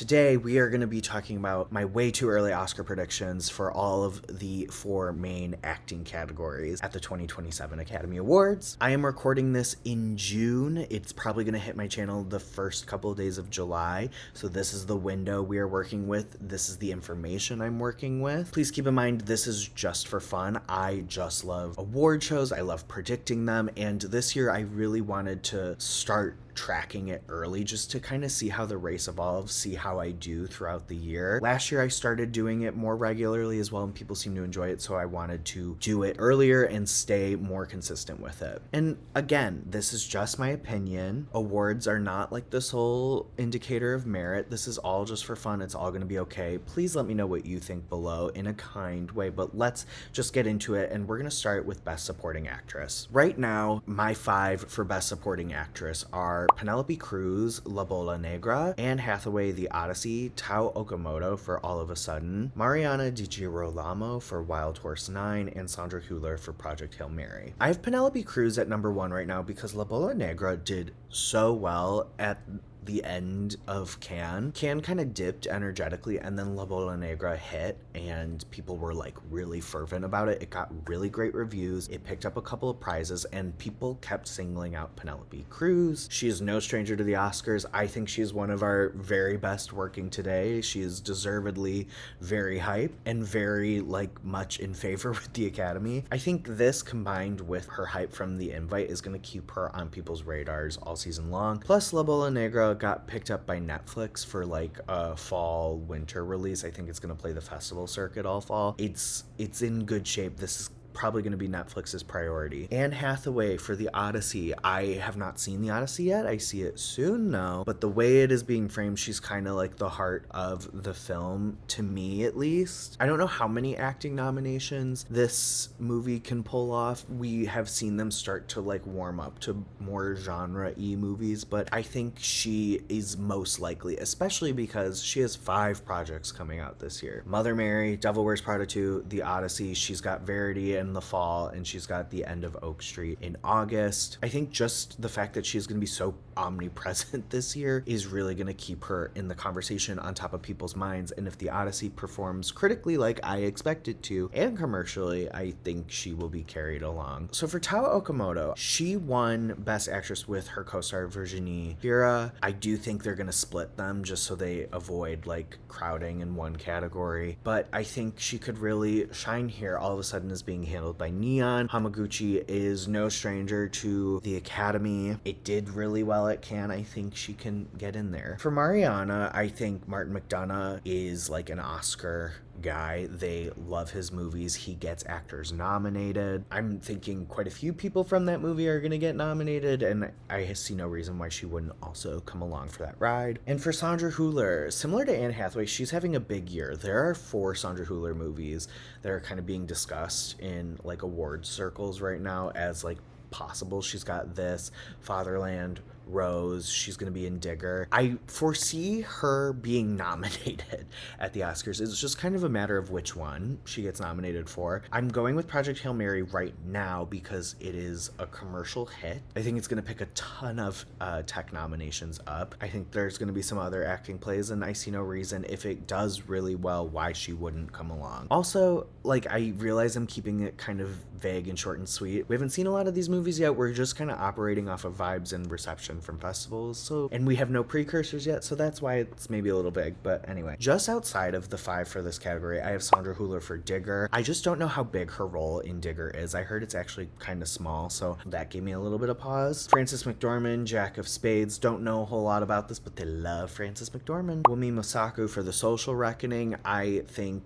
Today, we are going to be talking about my way too early Oscar predictions for all of the four main acting categories at the 2027 Academy Awards. I am recording this in June. It's probably going to hit my channel the first couple of days of July. So, this is the window we are working with. This is the information I'm working with. Please keep in mind, this is just for fun. I just love award shows, I love predicting them. And this year, I really wanted to start tracking it early just to kind of see how the race evolves, see how I do throughout the year. Last year I started doing it more regularly as well, and people seem to enjoy it, so I wanted to do it earlier and stay more consistent with it. And again, this is just my opinion. Awards are not like the sole indicator of merit. This is all just for fun. It's all going to be okay. Please let me know what you think below in a kind way, but let's just get into it, and we're going to start with Best Supporting Actress. Right now, my five for Best Supporting Actress are Penelope Cruz, La Bola Negra, Anne Hathaway, The Odyssey, Tao Okamoto for All of a Sudden, Mariana Di Girolamo for Wild Horse 9, and Sandra Hüller for Project Hail Mary. I have Penelope Cruz at number 1 right now because La Bola Negra did so well at the end of Cannes. Cannes kind of dipped energetically, and then La Bola Negra hit, and people were like really fervent about it. It got really great reviews. It picked up a couple of prizes, and people kept singling out Penelope Cruz. She is no stranger to the Oscars. I think she's one of our very best working today. She is deservedly very hype and very much in favor with the Academy. I think this combined with her hype from The Invite is going to keep her on people's radars all season long. Plus, La Bola Negra got picked up by Netflix for a fall winter release. I think it's going to play the festival circuit all fall. It's in good shape. This is probably going to be Netflix's priority. Anne Hathaway for The Odyssey. I have not seen The Odyssey yet. I see it soon now, but the way it is being framed, she's kind of like the heart of the film, to me at least. I don't know how many acting nominations this movie can pull off. We have seen them start to warm up to more genre-y movies, but I think she is most likely, especially because she has 5 projects coming out this year. Mother Mary, Devil Wears Prada 2, The Odyssey, she's got Verity in the fall, and she's got The End of Oak Street in August. I think just the fact that she's going to be so omnipresent this year is really going to keep her in the conversation, on top of people's minds. And if The Odyssey performs critically like I expect it to, and commercially, I think she will be carried along. So for Tao Okamoto, she won Best Actress with her co-star Virginie Fira. I do think they're going to split them just so they avoid crowding in one category, but I think she could really shine here. All of a sudden is being handled by Neon. Hamaguchi is no stranger to the Academy. It did really well at Cannes. I think she can get in there. For Mariana, I think Martin McDonagh is an Oscar guy. They love his movies. He gets actors nominated. I'm thinking quite a few people from that movie are going to get nominated, and I see no reason why she wouldn't also come along for that ride. And for Sandra Hüller, similar to Anne Hathaway, she's having a big year. There are 4 Sandra Hüller movies that are kind of being discussed in award circles right now as possible. She's got this, Fatherland, Rose, she's going to be in Digger. I foresee her being nominated at the Oscars. It's just kind of a matter of which one she gets nominated for. I'm going with Project Hail Mary right now because it is a commercial hit. I think it's going to pick a ton of tech nominations up. I think there's going to be some other acting plays, and I see no reason, if it does really well, why she wouldn't come along. Also, I realize I'm keeping it kind of vague and short and sweet. We haven't seen a lot of these movies yet. We're just kind of operating off of vibes and reception from festivals, and we have no precursors yet, so that's why it's maybe a little big. But anyway, just outside of the 5 for this category, I have Sandra Hüller for Digger. I just don't know how big her role in Digger is. I heard it's actually kind of small, so that gave me a little bit of pause. Frances McDormand, Jack of Spades. Don't know a whole lot about this, but they love Frances McDormand. Wumi Mosaku for The Social Reckoning. I think,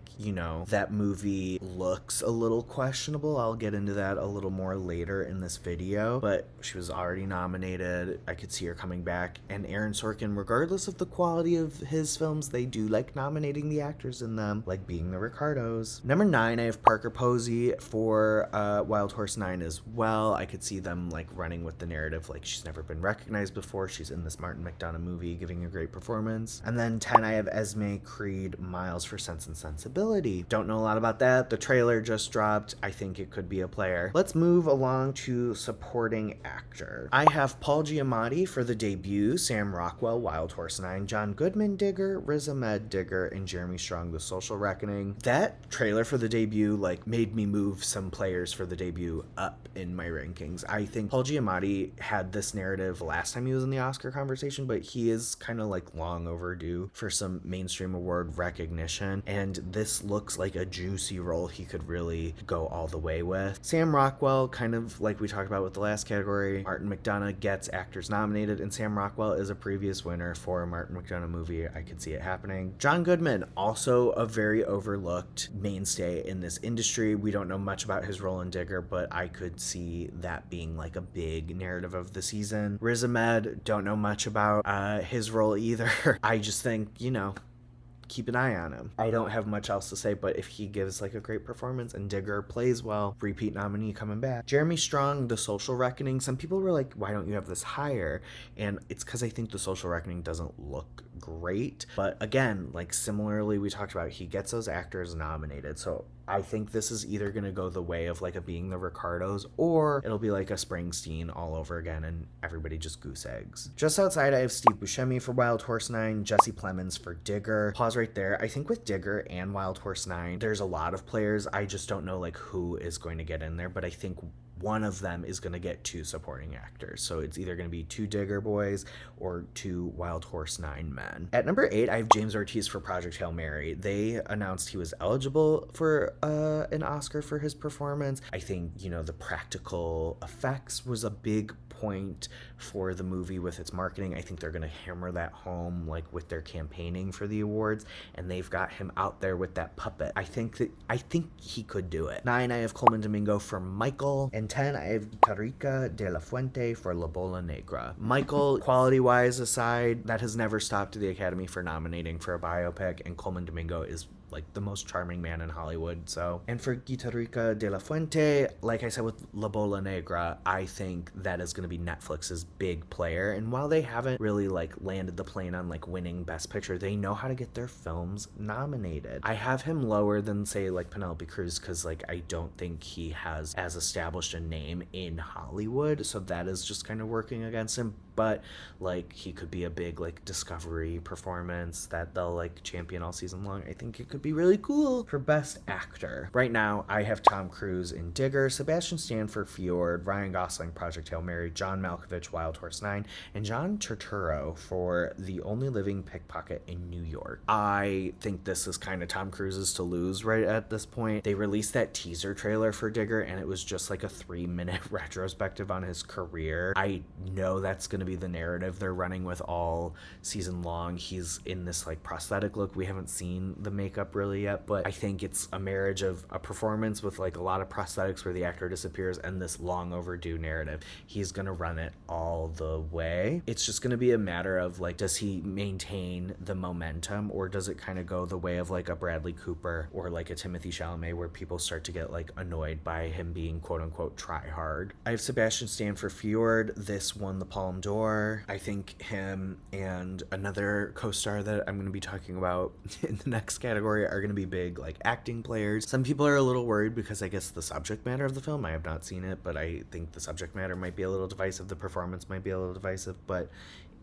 that movie looks a little questionable. I'll get into that a little more later in this video, but she was already nominated. I could see her coming back. And Aaron Sorkin, regardless of the quality of his films, they do like nominating the actors in them, like Being the Ricardos. Number 9, I have Parker Posey for Wild Horse 9 as well. I could see them running with the narrative she's never been recognized before. She's in this Martin McDonagh movie giving a great performance. And then 10, I have Esme Creed Miles for Sense and Sensibility. Don't know a lot about that. The trailer just dropped. I think it could be a player. Let's move along to supporting actor. I have Paul Giamatti Giamatti for the debut, Sam Rockwell, Wild Horse 9, John Goodman, Digger, Riz Ahmed, Digger, and Jeremy Strong, The Social Reckoning. That trailer for the debut, like, made me move some players for the debut up in my rankings. I think Paul Giamatti had this narrative last time he was in the Oscar conversation, but he is kind of like long overdue for some mainstream award recognition, and this looks like a juicy role he could really go all the way with. Sam Rockwell, kind of like we talked about with the last category, Martin McDonagh gets actors nominated, and Sam Rockwell is a previous winner for a Martin McDonagh movie. I could see it happening. John Goodman, also a very overlooked mainstay in this industry. We don't know much about his role in Digger, but I could see that being like a big narrative of the season. Riz Ahmed, don't know much about his role either. I just think, keep an eye on him. I don't have much else to say, but if he gives like a great performance and Digger plays well, repeat nominee coming back. Jeremy Strong, The Social Reckoning. Some people were like, why don't you have this higher? And it's because I think The Social Reckoning doesn't look great. But again, like similarly we talked about, he gets those actors nominated. So I think this is either going to go the way of like a Being the Ricardos, or it'll be like a Springsteen all over again and everybody just goose eggs. Just outside, I have Steve Buscemi for Wild Horse 9, Jesse Plemons for Digger. Pause right there. I think with Digger and Wild Horse 9, there's a lot of players. I just don't know like who is going to get in there, but I think one of them is going to get 2 supporting actors. So it's either going to be 2 Digger boys or 2 Wild Horse 9 men. At number 8, I have James Ortiz for Project Hail Mary. They announced he was eligible for an Oscar for his performance. I think, the practical effects was a big point for the movie with its marketing. I think they're going to hammer that home like with their campaigning for the awards, and they've got him out there with that puppet. I think he could do it. 9, I have Colman Domingo for Michael, and 10, I have Tariqa de la Fuente for La Bola Negra. Michael, quality-wise aside, that has never stopped the Academy for nominating for a biopic, and Colman Domingo is like the most charming man in Hollywood. So, and for Guitarrica de la Fuente, like I said with La Bola Negra, I think that is going to be Netflix's big player. And while they haven't really like landed the plane on like winning Best Picture, they know how to get their films nominated. I have him lower than say like Penelope Cruz because like I don't think he has as established a name in Hollywood, so that is just kind of working against him. But like he could be a big like discovery performance that they'll like champion all season long. I think it could be really cool. For Best Actor, right now I have Tom Cruise in Digger, Sebastian Stan for Fjord, Ryan Gosling Project Hail Mary, John Malkovich Wild Horse 9, and John Turturro for The Only Living Pickpocket in New York. I think this is kind of Tom Cruise's to lose right at this point. They released that teaser trailer for Digger and it was just like a 3-minute retrospective on his career. I know that's going to be the narrative they're running with all season long. He's in this like prosthetic look. We haven't seen the makeup really yet, but I think it's a marriage of a performance with like a lot of prosthetics where the actor disappears and this long overdue narrative. He's gonna run it all the way. It's just gonna be a matter of like, does he maintain the momentum, or does it kind of go the way of like a Bradley Cooper or like a Timothy Chalamet where people start to get like annoyed by him being quote unquote try hard. I have Sebastian Stan for Fjord. This won the Palme d'Or. I think him and another co-star that I'm going to be talking about in the next category are going to be big like acting players. Some people are a little worried because I guess the subject matter of the film, I have not seen it, but I think the subject matter might be a little divisive, the performance might be a little divisive, but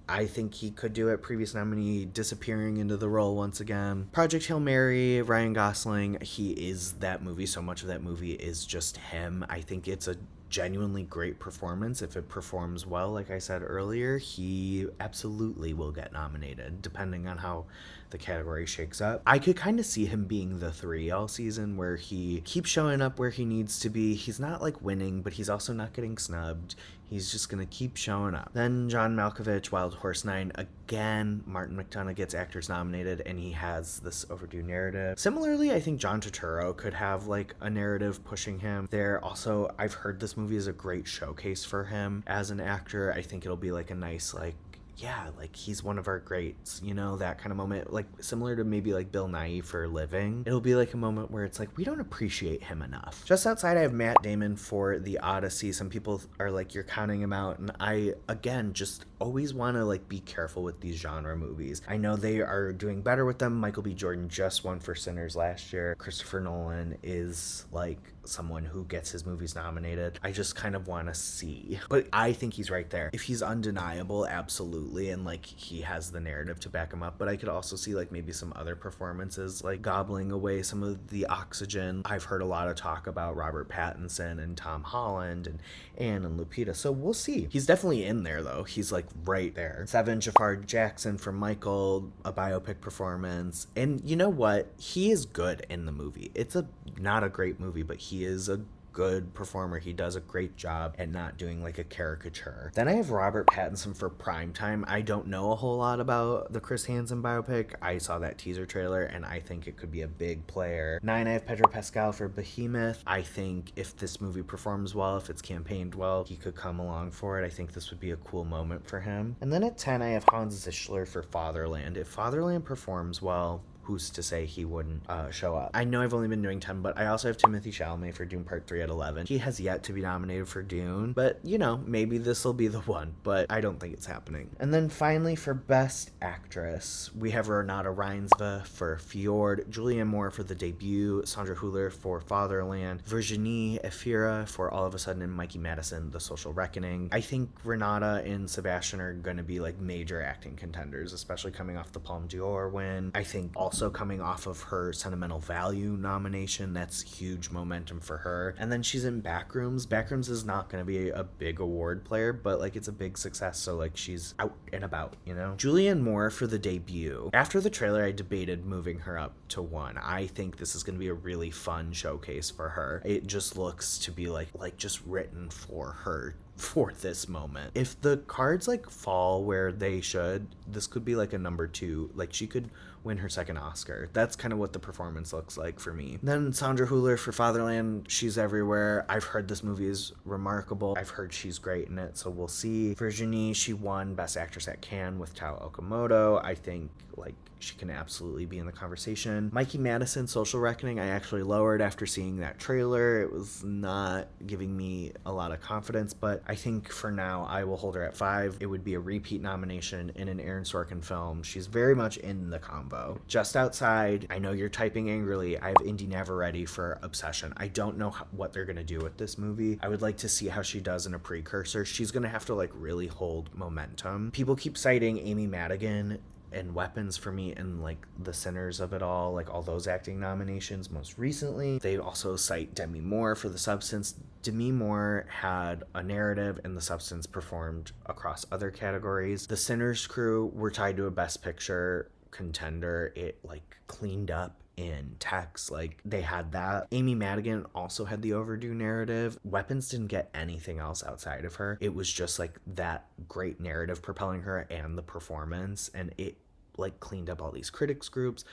I think he could do it. Previous nominee disappearing into the role once again. Project Hail Mary, Ryan Gosling, he is that movie. So much of that movie is just him. I think it's a genuinely great performance. If it performs well, like I said earlier, he absolutely will get nominated depending on how the category shakes up. I could kind of see him being the 3 all season where he keeps showing up where he needs to be. He's not like winning, but he's also not getting snubbed. He's just gonna keep showing up. Then John Malkovich, Wild Horse 9. Again, Martin McDonagh gets actors nominated and he has this overdue narrative. Similarly, I think John Turturro could have like a narrative pushing him there. Also, I've heard this movie is a great showcase for him as an actor. I think it'll be like a nice like yeah, like he's one of our greats, you know, that kind of moment, like similar to maybe like Bill Nighy for Living. It'll be like a moment where it's like, we don't appreciate him enough. Just outside, I have Matt Damon for The Odyssey. Some people are like, you're counting him out. And I, again, just always want to like be careful with these genre movies. I know they are doing better with them. Michael B. Jordan just won for Sinners last year. Christopher Nolan is like someone who gets his movies nominated. I just kind of want to see. But I think he's right there. If he's undeniable, absolutely. And like he has the narrative to back him up. But I could also see like maybe some other performances like gobbling away some of the oxygen. I've heard a lot of talk about Robert Pattinson and Tom Holland and Anne and Lupita. So we'll see. He's definitely in there though. He's like right there. Seven Jafar Jackson for Michael, a biopic performance. And you know what? He is good in the movie. It's not a great movie, but he is a good performer. He does a great job at not doing like a caricature. Then I have Robert Pattinson for Primetime. I don't know a whole lot about the Chris Hansen biopic. I saw that teaser trailer and I think it could be a big player. 9, I have Pedro Pascal for Behemoth. I think if this movie performs well, if it's campaigned well, he could come along for it. I think this would be a cool moment for him. And then at 10, I have Hans Zisler for Fatherland. If Fatherland performs well, who's to say he wouldn't show up? I know I've only been doing 10, but I also have Timothée Chalamet for Dune Part 3 at 11. He has yet to be nominated for Dune, but you know, maybe this will be the one, but I don't think it's happening. And then finally for Best Actress, we have Renata Reinsve for Fjord, Julianne Moore for The Debut, Sandra Hüller for Fatherland, Virginie Efira for All of a Sudden, and Mikey Madison, The Social Reckoning. I think Renata and Sebastian are going to be like major acting contenders, especially coming off the Palme d'Or win. I think also coming off of her Sentimental Value nomination, that's huge momentum for her. And then she's in Backrooms. Backrooms is not going to be a big award player, but like it's a big success, so like she's out and about, you know? Julianne Moore for The Debut. After the trailer, I debated moving her up to 1. I think this is going to be a really fun showcase for her. It just looks to be like just written for her for this moment. If the cards like fall where they should, this could be like a number 2. Like she could win her second Oscar. That's kind of what the performance looks like for me. Then Sandra Hüller for Fatherland. She's everywhere. I've heard this movie is remarkable. I've heard she's great in it, so we'll see. Virginie, she won Best Actress at Cannes with Tao Okamoto. I think like she can absolutely be in the conversation. Mikey Madison, Social Reckoning, I actually lowered after seeing that trailer. It was not giving me a lot of confidence, but I think for now I will hold her at 5. It would be a repeat nomination in an Aaron Sorkin film. She's very much in the combo. Just outside, I know you're typing angrily, I have Indy Navarrete for Obsession. I don't know what they're going to do with this movie. I would like to see how she does in a precursor. She's going to have to like really hold momentum. People keep citing Amy Madigan and Weapons for me, and like The Sinners of it all, like all those acting nominations most recently. They also cite Demi Moore for The Substance. Demi Moore had a narrative and The Substance performed across other categories. The Sinners crew were tied to a Best Picture contender. It like cleaned up in text, like they had that. Amy Madigan also had the overdue narrative. Weapons didn't get anything else outside of her. It was just like that great narrative propelling her and the performance, and it like cleaned up all these critics groups.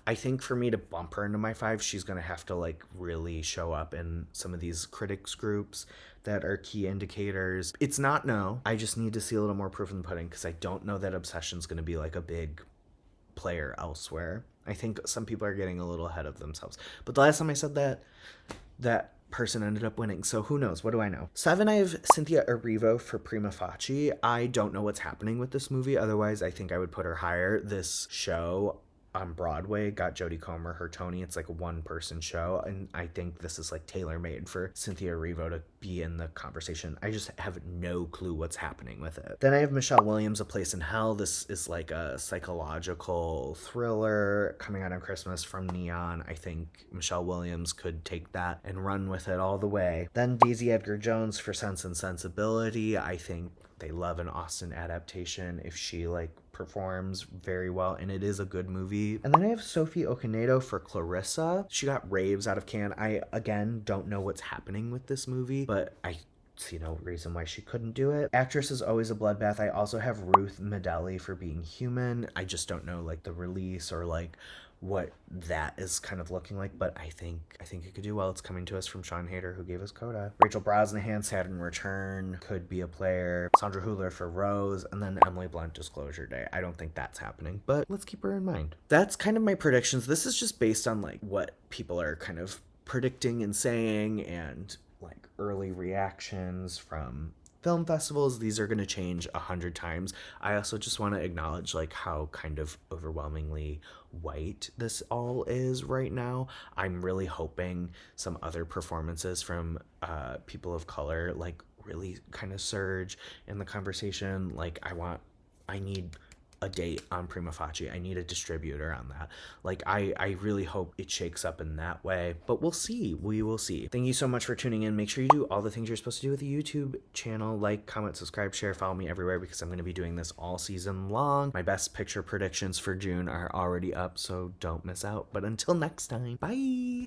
I think for me to bump her into my 5, she's gonna have to like really show up in some of these critics groups that are key indicators. It's not no. I just need to see a little more proof in the pudding, because I don't know that Obsession's gonna be like a big player elsewhere. I think some people are getting a little ahead of themselves. But the last time I said that person ended up winning. So who knows? What do I know? 7, I have Cynthia Erivo for Prima Facie. I don't know what's happening with this movie. Otherwise, I think I would put her higher. This show on Broadway got Jodie Comer her Tony. It's like a one-person show, and I think this is like tailor-made for Cynthia Erivo to be in the conversation. I just have no clue what's happening with it. Then I have Michelle Williams, A Place in Hell. This is like a psychological thriller coming out on Christmas from Neon. I think Michelle Williams could take that and run with it all the way. Then Daisy Edgar Jones for Sense and Sensibility. I think they love an Austen adaptation if she like performs very well, and it is a good movie. And then I have Sophie Okonedo for Clarissa. She got raves out of Cannes. I again don't know what's happening with this movie, but I see no reason why she couldn't do it. Actress is always a bloodbath. I also have Ruth Medeli for being human. I just don't know like the release or like what that is kind of looking like, but I think it could do well. It's coming to us from Sean Hader, who gave us Coda. Rachel Brosnahan, Saturn Return, could be a player. Sandra Hüller for Rose, and then Emily Blunt, Disclosure Day. I don't think that's happening, but let's keep her in mind. That's kind of my predictions. This is just based on like what people are kind of predicting and saying, and like early reactions from film festivals. These are going to change 100 times. I also just want to acknowledge like how kind of overwhelmingly white this all is right now. I'm really hoping some other performances from people of color like really kind of surge in the conversation. Like I need a date on Prima Facie. I need a distributor on that. Like, I really hope it shakes up in that way, but we'll see. We will see. Thank you so much for tuning in. Make sure you do all the things you're supposed to do with the YouTube channel. Like, comment, subscribe, share, follow me everywhere, because I'm going to be doing this all season long. My best picture predictions for June are already up, so don't miss out. But until next time, bye!